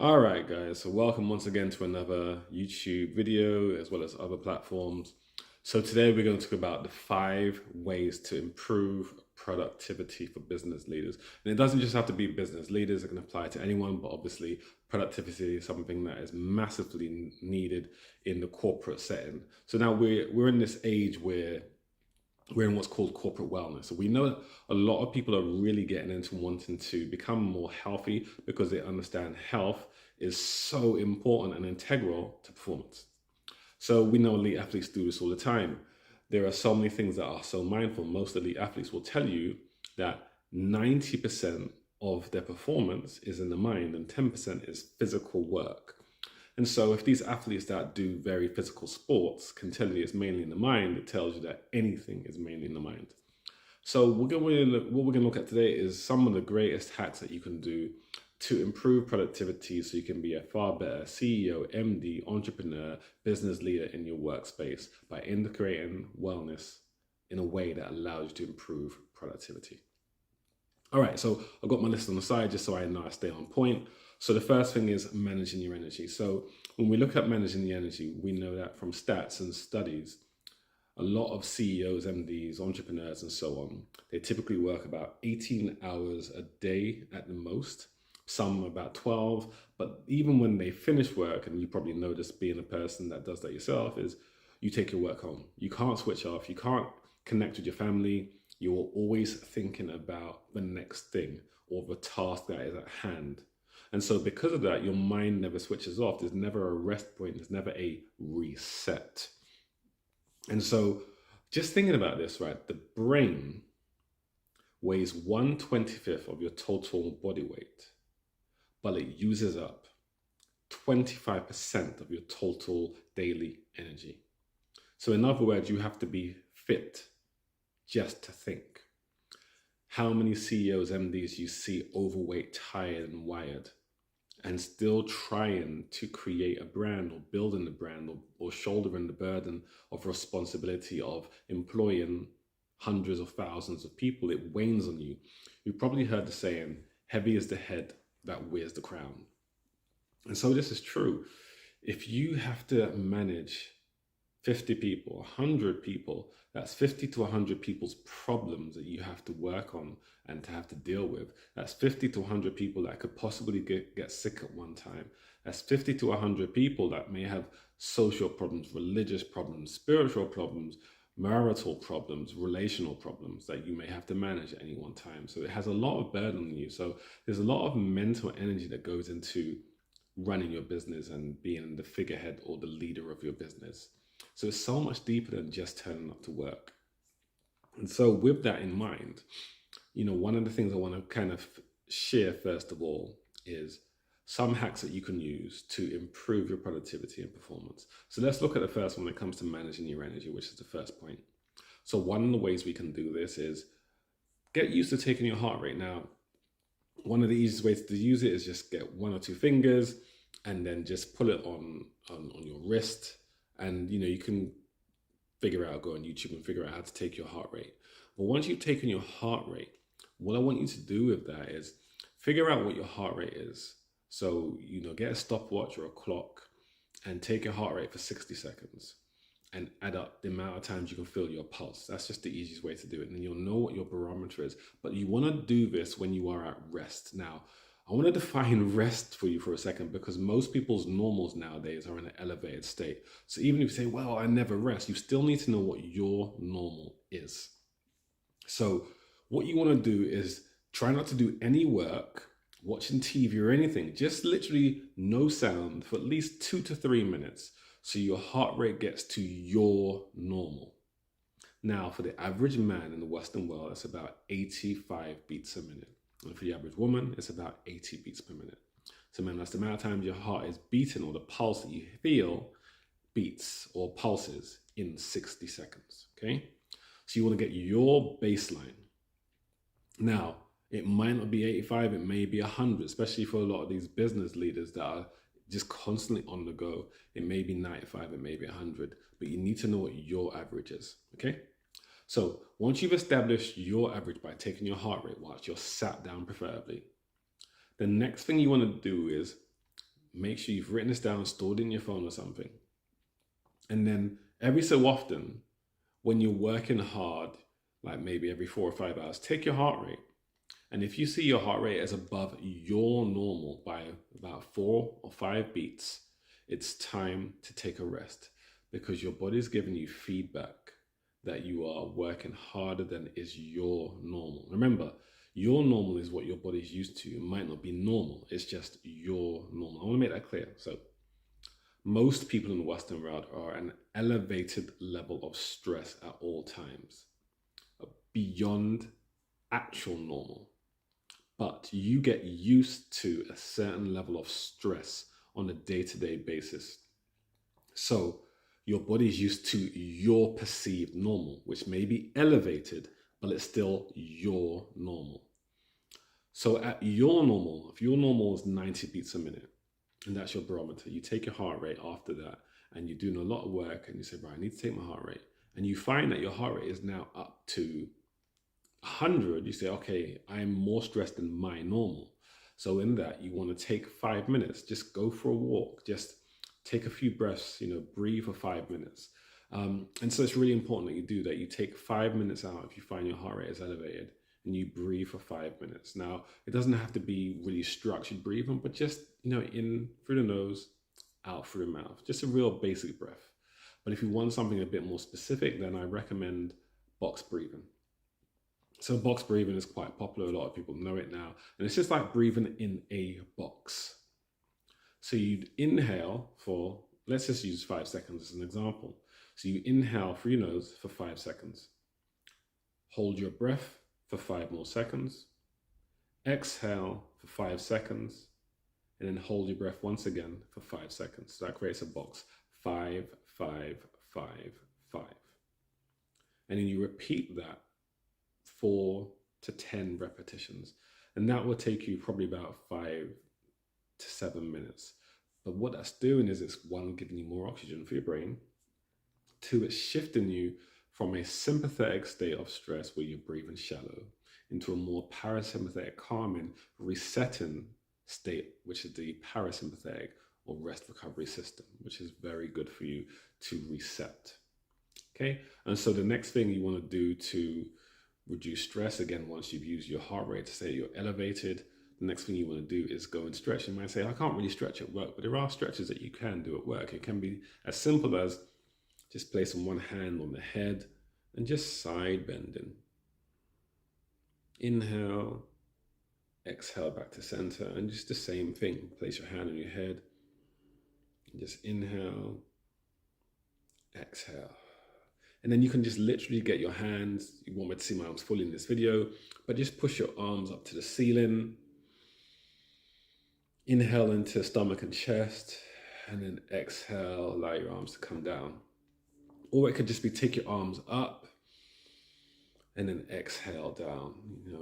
All right, guys. So welcome once again to another YouTube video as well as other platforms. So today we're going to talk about the 5 ways to improve productivity for business leaders. And it doesn't just have to be business leaders, it can apply to anyone, but obviously productivity is something that is massively needed in the corporate setting. So now we're in this age where we're in what's called corporate wellness. So we know that a lot of people are really getting into wanting to become more healthy because they understand health is so important and integral to performance. So we know elite athletes do this all the time. There are so many things that are so mindful. Most elite athletes will tell you that 90% of their performance is in the mind and 10% is physical work. And so if these athletes that do very physical sports can tell you it's mainly in the mind, it tells you that anything is mainly in the mind. So what we're going to look at today is some of the greatest hacks that you can do to improve productivity so you can be a far better CEO, MD, entrepreneur, business leader in your workspace by integrating wellness in a way that allows you to improve productivity. All right, so I've got my list on the side just so I know I stay on point. So the first thing is managing your energy. So when we look at managing the energy, we know that from stats and studies, a lot of CEOs, MDs, entrepreneurs, and so on, they typically work about 18 hours a day at the most, some about 12. But even when they finish work, and you probably know this being a person that does that yourself, is you take your work home. You can't switch off. You can't connect with your family. You're always thinking about the next thing or the task that is at hand. And so because of that, your mind never switches off. There's never a rest point. There's never a reset. And so just thinking about this, right? The brain weighs 1/25 of your total body weight, but it uses up 25% of your total daily energy. So in other words, you have to be fit just to think. How many CEOs, MDs you see overweight, tired, and wired, and still trying to create a brand or building a brand or shouldering the burden of responsibility of employing hundreds of thousands of people? It wanes on you. You've probably heard the saying, heavy is the head that wears the crown. And so this is true. If you have to manage 50 people, 100 people, that's 50 to 100 people's problems that you have to work on and to have to deal with. That's 50 to 100 people that could possibly get sick at one time. That's 50 to 100 people that may have social problems, religious problems, spiritual problems, marital problems, relational problems that you may have to manage at any one time. So it has a lot of burden on you. So there's a lot of mental energy that goes into running your business and being the figurehead or the leader of your business. So it's so much deeper than just turning up to work. And so with that in mind, one of the things I want to kind of share first of all is some hacks that you can use to improve your productivity and performance. So let's look at the first one when it comes to managing your energy, which is the first point. So one of the ways we can do this is get used to taking your heart rate. Now, one of the easiest ways to use it is just get 1 or 2 fingers and then just pull it on your wrist. And you can go on YouTube and figure out how to take your heart rate. But once you've taken your heart rate, what I want you to do with that is figure out what your heart rate is. So, get a stopwatch or a clock and take your heart rate for 60 seconds and add up the amount of times you can feel your pulse. That's just the easiest way to do it. And then you'll know what your barometer is. But you want to do this when you are at rest. Now, I want to define rest for you for a second, because most people's normals nowadays are in an elevated state. So even if you say, well, I never rest, you still need to know what your normal is. So what you want to do is try not to do any work, watching TV or anything, just literally no sound for at least 2 to 3 minutes. So your heart rate gets to your normal. Now, for the average man in the Western world, it's about 85 beats a minute. And for the average woman, it's about 80 beats per minute. So man, that's the amount of times your heart is beating, or the pulse that you feel beats or pulses in 60 seconds, okay? So you want to get your baseline. Now, it might not be 85, it may be 100, especially for a lot of these business leaders that are just constantly on the go. It may be 95, it may be 100, but you need to know what your average is, okay? So once you've established your average by taking your heart rate whilst you're sat down preferably, the next thing you want to do is make sure you've written this down, stored in your phone or something. And then every so often, when you're working hard, like maybe every 4 or 5 hours, take your heart rate. And if you see your heart rate is above your normal by about 4 or 5 beats, it's time to take a rest, because your body's giving you feedback that you are working harder than is your normal. Remember, your normal is what your body's used to. It might not be normal, it's just your normal. I want to make that clear. So, most people in the Western world are an elevated level of stress at all times, beyond actual normal. But you get used to a certain level of stress on a day-to-day basis. So your body's used to your perceived normal, which may be elevated, but it's still your normal. So at your normal, if your normal is 90 beats a minute, and that's your barometer, you take your heart rate after that, and you're doing a lot of work, and you say, right, I need to take my heart rate. And you find that your heart rate is now up to 100, you say, okay, I'm more stressed than my normal. So in that, you want to take 5 minutes, just go for a walk, just take a few breaths, breathe for 5 minutes. And so it's really important that you do that. You take 5 minutes out if you find your heart rate is elevated, and you breathe for 5 minutes. Now, it doesn't have to be really structured breathing, but just, in through the nose, out through the mouth, just a real basic breath. But if you want something a bit more specific, then I recommend box breathing. So box breathing is quite popular. A lot of people know it now. And it's just like breathing in a box. So you'd inhale for, let's just use 5 seconds as an example. So you inhale through your nose for 5 seconds. Hold your breath for 5 more seconds. Exhale for 5 seconds. And then hold your breath once again for 5 seconds. So that creates a box. 5, 5, 5, 5. And then you repeat that 4 to 10 repetitions. And that will take you probably about 5 to 7 minutes. But what that's doing is it's, one, giving you more oxygen for your brain. 2, it's shifting you from a sympathetic state of stress where you're breathing shallow into a more parasympathetic, calming, resetting state, which is the parasympathetic or rest recovery system, which is very good for you to reset. Okay, and so the next thing you want to do to reduce stress, again, once you've used your heart rate to say you're elevated, the next thing you want to do is go and stretch. You might say, I can't really stretch at work, but there are stretches that you can do at work. It can be as simple as just placing one hand on the head and just side bending. Inhale, exhale back to center, and just the same thing. Place your hand on your head, and just inhale, exhale. And then you can just literally get your hands, you won't be able to see my arms fully in this video, but just push your arms up to the ceiling. Inhale into stomach and chest, and then exhale, allow your arms to come down. Or it could just be take your arms up and then exhale down.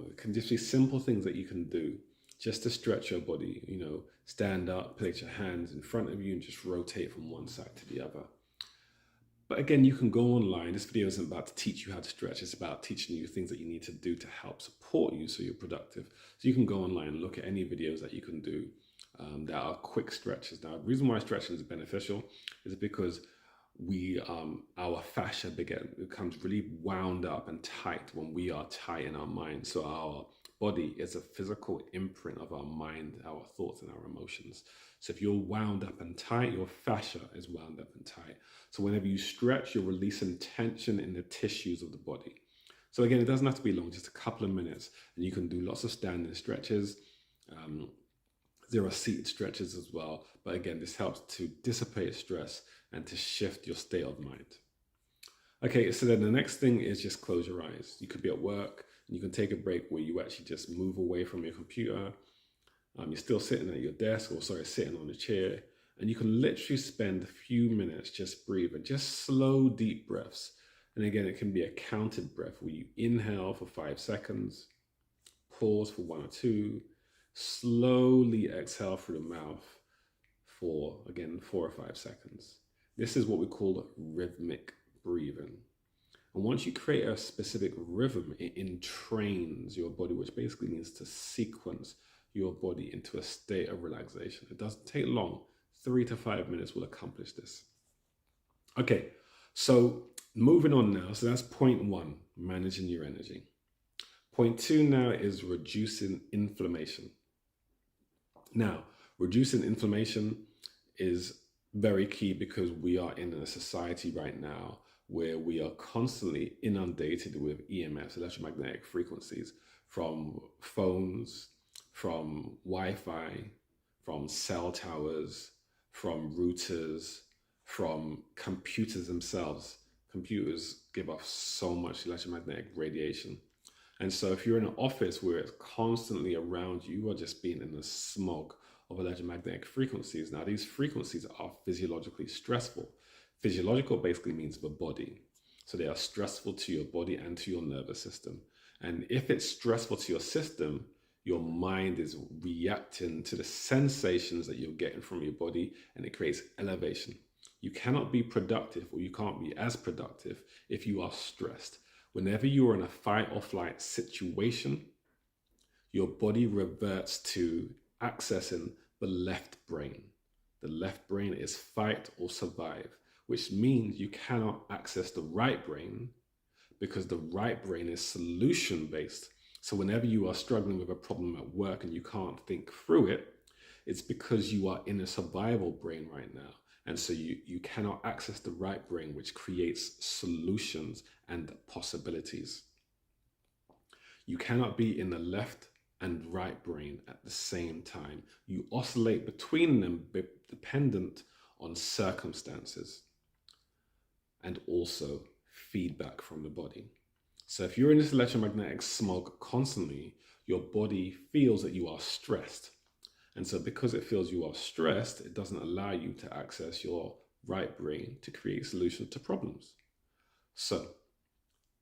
It can just be simple things that you can do just to stretch your body. Stand up, place your hands in front of you and just rotate from one side to the other. But again, you can go online. This video isn't about to teach you how to stretch. It's about teaching you things that you need to do to help support you so you're productive. So you can go online and look at any videos that you can do that are quick stretches. Now, the reason why stretching is beneficial is because our fascia becomes really wound up and tight when we are tight in our mind. So our body is a physical imprint of our mind, our thoughts, and our emotions. So if you're wound up and tight, your fascia is wound up and tight. So whenever you stretch, you're releasing tension in the tissues of the body. So again, it doesn't have to be long, just a couple of minutes, and you can do lots of standing stretches. There are seated stretches as well. But again, this helps to dissipate stress and to shift your state of mind. Okay, so then the next thing is just close your eyes. You could be at work and you can take a break where you actually just move away from your computer. You're still sitting at your desk, sitting on a chair, and you can literally spend a few minutes just breathing, just slow, deep breaths. And again, it can be a counted breath where you inhale for 5 seconds, pause for 1 or 2, slowly exhale through the mouth for, again, 4 or 5 seconds. This is what we call rhythmic breathing. And once you create a specific rhythm, it entrains your body, which basically means to sequence your body into a state of relaxation. It doesn't take long. 3 to 5 minutes will accomplish this. Okay, so moving on now. So that's point one, managing your energy. Point two now is reducing inflammation. Now, reducing inflammation is very key because we are in a society right now where we are constantly inundated with EMFs, electromagnetic frequencies, from phones, from Wi-Fi, from cell towers, from routers, from computers themselves. Computers give off so much electromagnetic radiation. And so if you're in an office where it's constantly around you, you are just being in the smog of electromagnetic frequencies. Now, these frequencies are physiologically stressful. Physiological basically means the body. So they are stressful to your body and to your nervous system. And if it's stressful to your system, your mind is reacting to the sensations that you're getting from your body, and it creates elevation. You cannot be productive, or you can't be as productive if you are stressed. Whenever you are in a fight or flight situation, your body reverts to accessing the left brain. The left brain is fight or survive, which means you cannot access the right brain because the right brain is solution based. So whenever you are struggling with a problem at work and you can't think through it, it's because you are in a survival brain right now. And so you cannot access the right brain, which creates solutions and possibilities. You cannot be in the left and right brain at the same time. You oscillate between them dependent on circumstances and also feedback from the body. So if you're in this electromagnetic smog constantly, your body feels that you are stressed. And so because it feels you are stressed, it doesn't allow you to access your right brain to create solutions to problems. So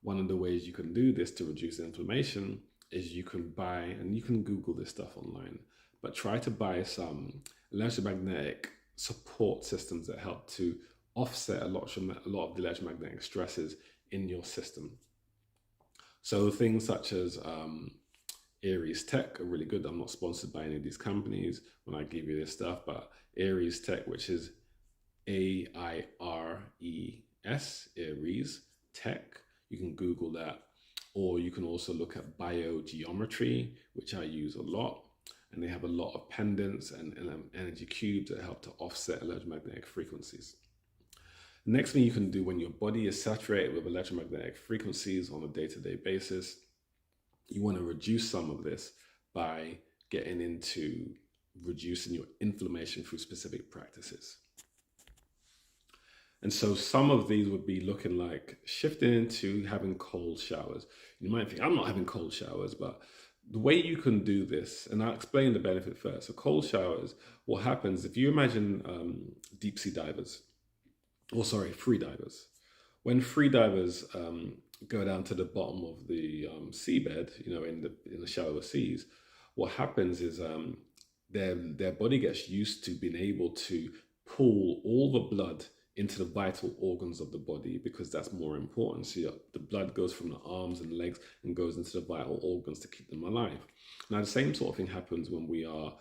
one of the ways you can do this to reduce inflammation is you can buy, and you can Google this stuff online, but try to buy some electromagnetic support systems that help to offset a lot of the electromagnetic stresses in your system. So things such as Aries Tech are really good. I'm not sponsored by any of these companies when I give you this stuff, but Aries Tech, which is AIRES, Aries Tech, you can Google that. Or you can also look at biogeometry, which I use a lot. And they have a lot of pendants and energy cubes that help to offset electromagnetic frequencies. The next thing you can do when your body is saturated with electromagnetic frequencies on a day-to-day basis, you want to reduce some of this by getting into reducing your inflammation through specific practices. And so some of these would be looking like shifting into having cold showers. You might think, I'm not having cold showers, but the way you can do this, and I'll explain the benefit first. So cold showers, what happens if you imagine deep sea divers, free divers. When free divers go down to the bottom of the seabed, in the shallower seas, what happens is their body gets used to being able to pull all the blood into the vital organs of the body because that's more important. So the blood goes from the arms and legs and goes into the vital organs to keep them alive. Now, the same sort of thing happens when we are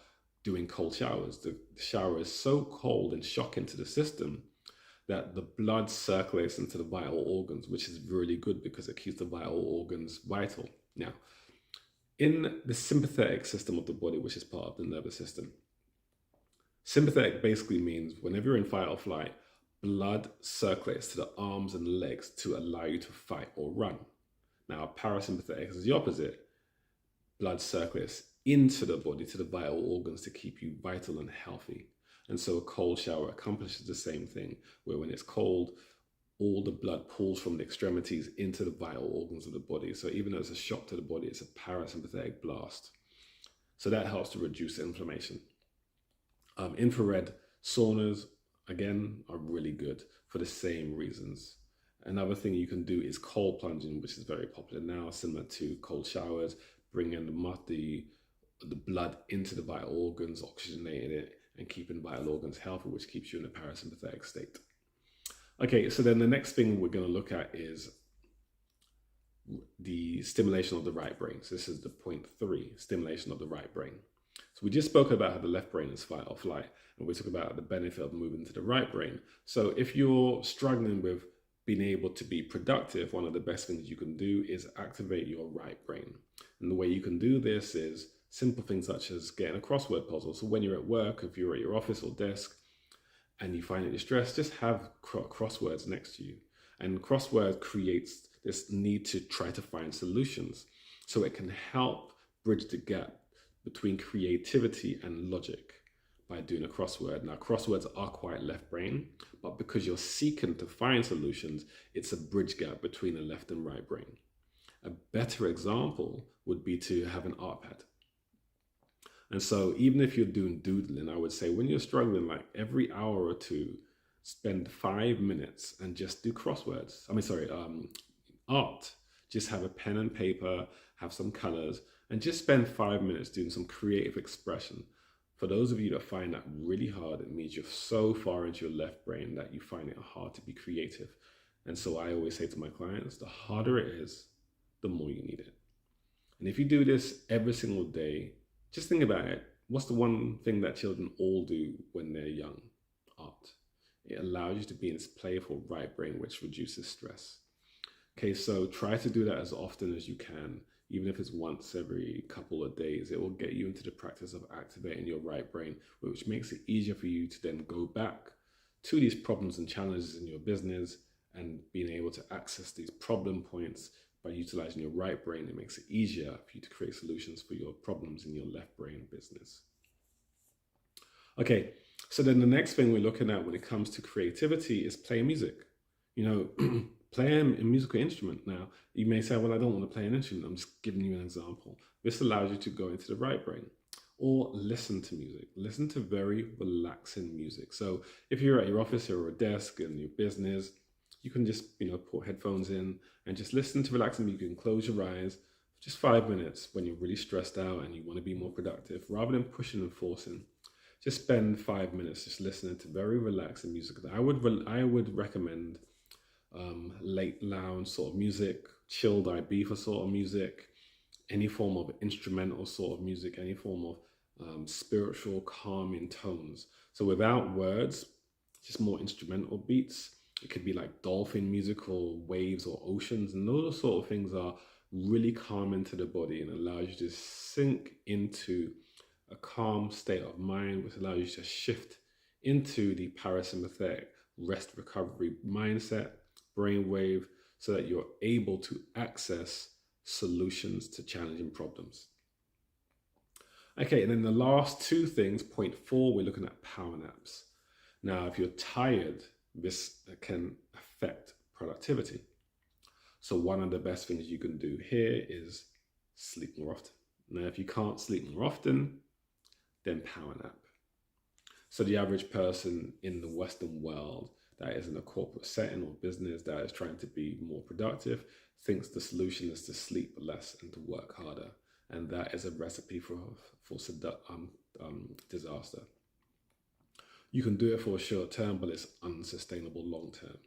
doing cold showers. The shower is so cold and shocking to the system that the blood circulates into the vital organs, which is really good because it keeps the vital organs vital. Now, in the sympathetic system of the body, which is part of the nervous system, sympathetic basically means whenever you're in fight or flight, blood circulates to the arms and legs to allow you to fight or run. Now, parasympathetic is the opposite. Blood circulates into the body, to the vital organs to keep you vital and healthy. And so a cold shower accomplishes the same thing, where when it's cold, all the blood pulls from the extremities into the vital organs of the body. So even though it's a shock to the body, it's a parasympathetic blast. So that helps to reduce inflammation. Infrared saunas, again, are really good for the same reasons. Another thing you can do is cold plunging, which is very popular now, similar to cold showers, bringing the blood into the vital organs, oxygenating it, and keeping vital organs healthy, which keeps you in a parasympathetic state. Okay, so then the next thing we're going to look at is the stimulation of the right brain. So this is the point 3, stimulation of the right brain. So we just spoke about how the left brain is fight or flight, and we talked about the benefit of moving to the right brain. So if you're struggling with being able to be productive, one of the best things you can do is activate your right brain. And the way you can do this is simple things such as getting a crossword puzzle. So when you're at work, if you're at your office or desk and you find it distressed, just have crosswords next to you. And crossword creates this need to try to find solutions. So it can help bridge the gap between creativity and logic by doing a crossword. Now, crosswords are quite left brain, but because you're seeking to find solutions, it's a bridge gap between the left and right brain. A better example would be to have an art pad. And so even if you're doing doodling, I would say when you're struggling, like every hour or two, spend 5 minutes and just do crosswords. Art. Just have a pen and paper, have some colors, and just spend 5 minutes doing some creative expression. For those of you that find that really hard, it means you're so far into your left brain that you find it hard to be creative. And so I always say to my clients, the harder it is, the more you need it. And if you do this every single day, just think about it. What's the one thing that children all do when they're young? Art. It allows you to be in this playful right brain, which reduces stress. Okay, so try to do that as often as you can. Even if it's once every couple of days, it will get you into the practice of activating your right brain, which makes it easier for you to then go back to these problems and challenges in your business and being able to access these problem points by utilizing your right brain. It makes it easier for you to create solutions for your problems in your left brain business. Okay, so then the next thing we're looking at when it comes to creativity is playing music. Play a musical instrument. Now, you may say, well, I don't want to play an instrument. I'm just giving you an example. This allows you to go into the right brain. Or listen to music. Listen to very relaxing music. So if you're at your office or a desk in your business, you can just, put headphones in and just listen to relaxing music. You can close your eyes for just 5 minutes when you're really stressed out and you want to be more productive, rather than pushing and forcing. Just spend 5 minutes just listening to very relaxing music. I would recommend late lounge sort of music, chilled Ibiza sort of music, any form of instrumental sort of music, any form of spiritual calming tones. So without words, just more instrumental beats. It could be like dolphin music or waves or oceans, and those sort of things are really calming to the body and allows you to sink into a calm state of mind, which allows you to shift into the parasympathetic rest recovery mindset, brainwave, so that you're able to access solutions to challenging problems. Okay, and then the last two things, point 4, we're looking at power naps. Now, if you're tired, this can affect productivity. So one of the best things you can do here is sleep more often. Now, if you can't sleep more often, then power nap. So the average person in the Western world that is in a corporate setting or business that is trying to be more productive thinks the solution is to sleep less and to work harder. And that is a recipe for disaster. You can do it for a short term, but it's unsustainable long term.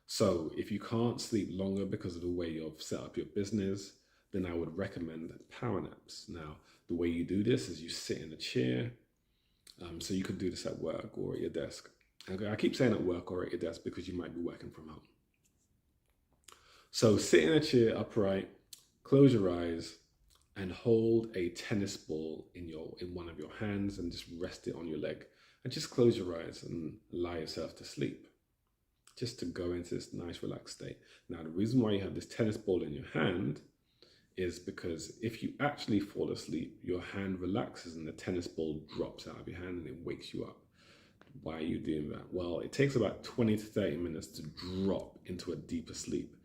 So if you can't sleep longer because of the way you've set up your business, then I would recommend power naps. Now, the way you do this is you sit in a chair. So you could do this at work or at your desk. Okay, I keep saying at work or at your desk because you might be working from home. So sit in a chair upright, close your eyes, and hold a tennis ball in one of your hands and just rest it on your leg. And just close your eyes and allow yourself to sleep, just to go into this nice relaxed state. Now, the reason why you have this tennis ball in your hand is because if you actually fall asleep, your hand relaxes and the tennis ball drops out of your hand and it wakes you up. Why are you doing that? Well, it takes about 20 to 30 minutes to drop into a deeper sleep.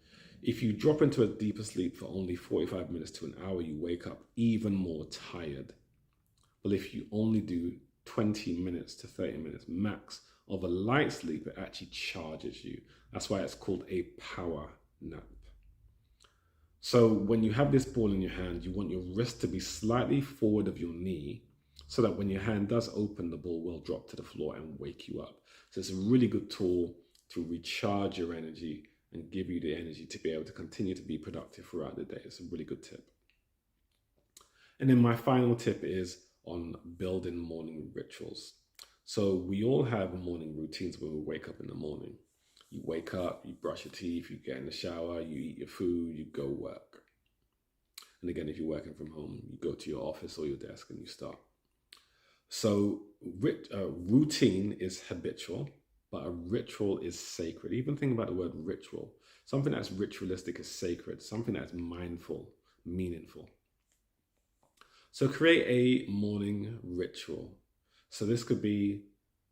If you drop into a deeper sleep for only 45 minutes to an hour, you wake up even more tired. But if you only do 20 minutes to 30 minutes max of a light sleep, it actually charges you. That's why it's called a power nap. So when you have this ball in your hand, you want your wrist to be slightly forward of your knee so that when your hand does open, the ball will drop to the floor and wake you up. So it's a really good tool to recharge your energy and give you the energy to be able to continue to be productive throughout the day. It's a really good tip. And then my final tip is on building morning rituals. So we all have morning routines when we wake up in the morning. You wake up, you brush your teeth, you get in the shower, you eat your food, you go work. And again, if you're working from home, you go to your office or your desk and you start. So routine is habitual, but a ritual is sacred. Even think about the word ritual. Something that's ritualistic is sacred, something that's mindful, meaningful. So create a morning ritual. So this could be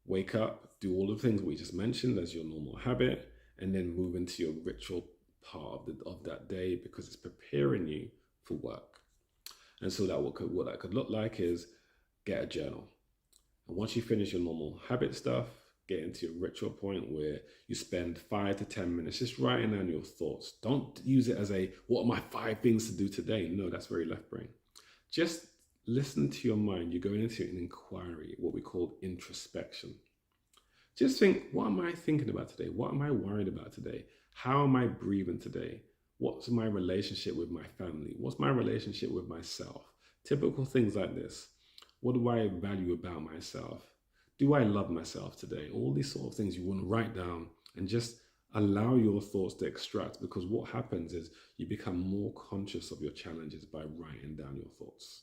wake up, do all the things we just mentioned as your normal habit, and then move into your ritual part of that day because it's preparing you for work. And so that what that could look like is get a journal. And once you finish your normal habit stuff, get into your ritual point where you spend 5 to 10 minutes just writing down your thoughts. Don't use it as what are my 5 things to do today? No, that's very left brain. Just listen to your mind. You're going into an inquiry, what we call introspection. Just think, what am I thinking about today? What am I worried about today? How am I breathing today? What's my relationship with my family? What's my relationship with myself? Typical things like this. What do I value about myself? Do I love myself today? All these sort of things you want to write down and just allow your thoughts to extract, because what happens is you become more conscious of your challenges by writing down your thoughts.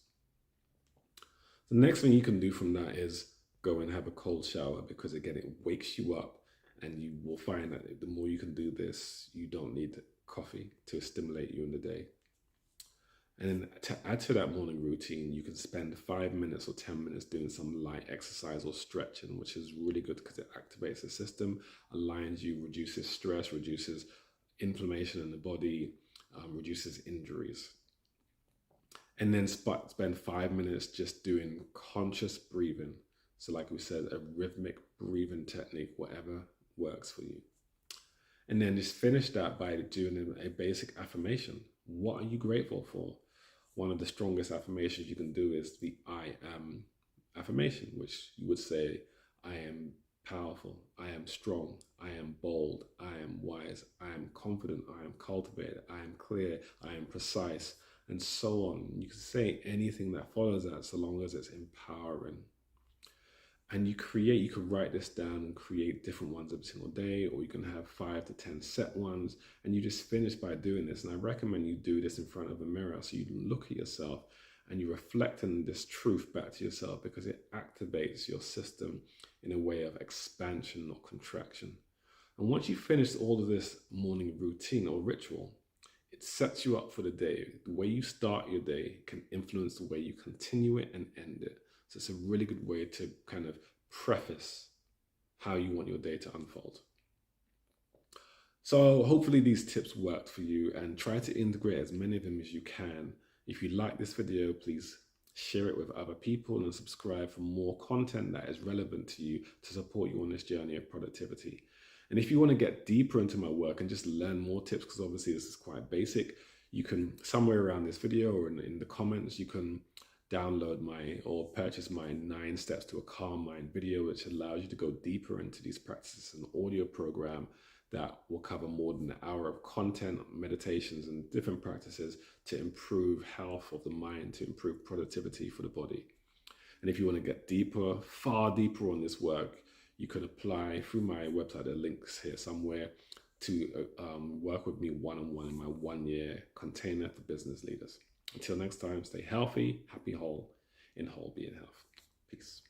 The next thing you can do from that is go and have a cold shower, because again, it wakes you up, and you will find that the more you can do this, you don't need coffee to stimulate you in the day. And then to add to that morning routine, you can spend 5 minutes or 10 minutes doing some light exercise or stretching, which is really good because it activates the system, aligns you, reduces stress, reduces inflammation in the body, reduces injuries. And then spend 5 minutes just doing conscious breathing. So like we said, a rhythmic breathing technique, whatever works for you. And then just finish that by doing a basic affirmation. What are you grateful for? One of the strongest affirmations you can do is the I am affirmation, which you would say, I am powerful, I am strong, I am bold, I am wise, I am confident, I am cultivated, I am clear, I am precise, and so on. You can say anything that follows that so long as it's empowering. And you could write this down and create different ones every single day, or you can have 5 to 10 set ones, and you just finish by doing this. And I recommend you do this in front of a mirror so you look at yourself and you reflect on this truth back to yourself, because it activates your system in a way of expansion, not contraction. And once you finish all of this morning routine or ritual, it sets you up for the day. The way you start your day can influence the way you continue it and end it. So it's a really good way to kind of preface how you want your day to unfold. So hopefully these tips worked for you, and try to integrate as many of them as you can. If you like this video, please share it with other people and subscribe for more content that is relevant to you to support you on this journey of productivity. And if you want to get deeper into my work and just learn more tips, because obviously this is quite basic, you can, somewhere around this video or in the comments, you can download or purchase my 9 steps to a calm mind video, which allows you to go deeper into these practices, an audio program that will cover more than an hour of content, meditations, and different practices to improve health of the mind, to improve productivity for the body. And if you want to get deeper, far deeper on this work, you can apply through my website, the links here somewhere, to work with me one-on-one in my 1-year container for business leaders. Until next time, stay healthy, happy, whole, in whole being health. Peace.